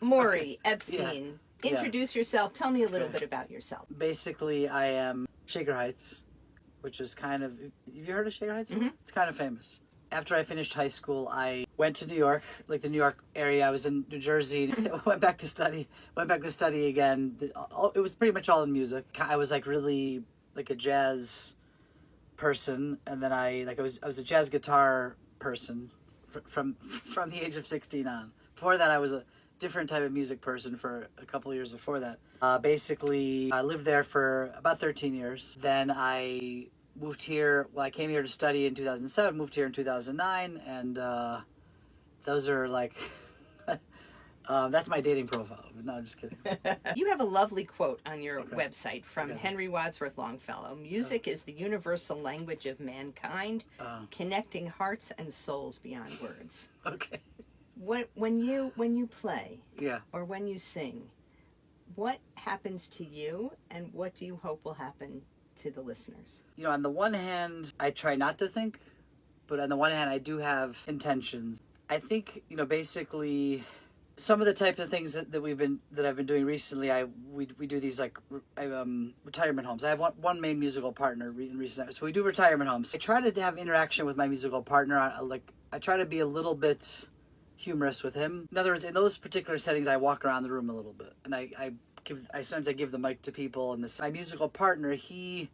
Maury Yeah. Epstein, Yeah. introduce yourself. Tell me a little Okay. bit about yourself. Basically, I am Shaker Heights, which is kind of. Have you heard of Shaker Heights? Mhm. It's kind of famous. After I finished high school, I went to New York, like the New York area. I was in New Jersey. Went back to study. Went back to study again. It was pretty much all in music. I was like really like a jazz person, and then I was a jazz guitar person from the age of 16 on. Before that, I was a different type of music person for a couple of years before that. Basically, I lived there for about 13 years. Then I moved here. Well, I came here to study in 2007. Moved here in 2009, and those are like. That's my dating profile. No, I'm just kidding. You have a lovely quote on your Okay. website from Okay, Henry Wadsworth Longfellow. Music is the universal language of mankind, connecting hearts and souls beyond words. Okay. When you play Yeah. or when you sing, what happens to you, and what do you hope will happen to the listeners? You know, on the one hand, I try not to think, but on the one hand, I do have intentions. I think, you know, basically some of the type of things that I've been doing recently, we do these like retirement homes. I have one main musical partner in recent, so we do retirement homes. I try to have interaction with my musical partner. I try to be a little bit humorous with him. In other words, in those particular settings, I walk around the room a little bit, and I sometimes I give the mic to people. And my musical partner, he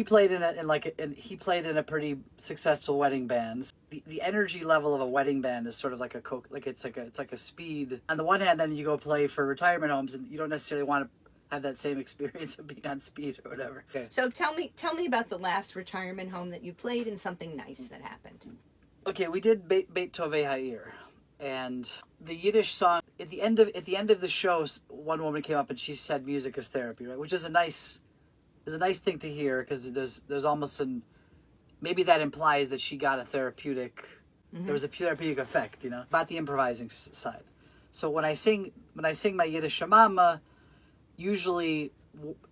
played in a pretty successful wedding band. The energy level of a wedding band is sort of like it's like a speed. On the one hand, then you go play for retirement homes, and you don't necessarily want to have that same experience of being on speed or whatever. Okay. So tell me about the last retirement home that you played and something nice that happened. Okay, we did Beit Tovei Ha'ir, and the Yiddish song at the end of the show. One woman came up and she said, "Music is therapy," right? Which is a nice thing to hear, because there's almost maybe that implies that she got a therapeutic. There was a therapeutic effect, you know, about the improvising side. So when I sing my Yiddish Shamama, usually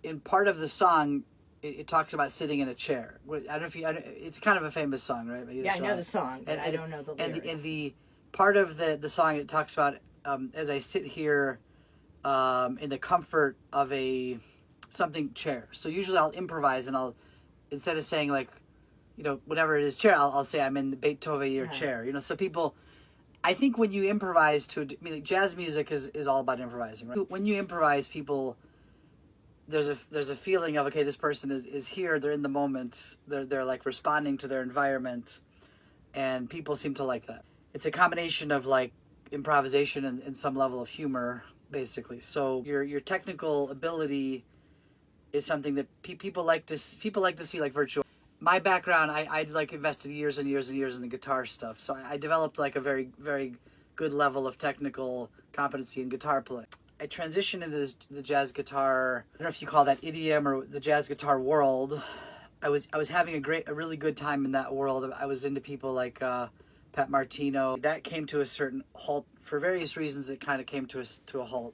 in part of the song, it talks about sitting in a chair. I don't know if it's kind of a famous song, right? Yeah, I know the song, but I don't know the lyrics. And the part of the song, it talks about as I sit here in the comfort of something chair. So usually I'll improvise, and instead of saying like, you know, whatever it is chair, I'll say I'm in the Beit Tovei chair. You know, so people, I think when you improvise like jazz music is all about improvising, right? When you improvise, people, there's a feeling of, okay, this person is here, they're in the moment, they're like responding to their environment, and people seem to like that. It's a combination of like improvisation and some level of humor, basically. So your technical ability is something that people like to see, like virtual. My background, I like invested years and years and years in the guitar stuff, so I developed like a very, very good level of technical competency in guitar playing. I transitioned into the jazz guitar, I don't know if you call that idiom or the jazz guitar world. I was having a really good time in that world. I was into people like Pat Martino. That came to a certain halt for various reasons. It kind of came to a halt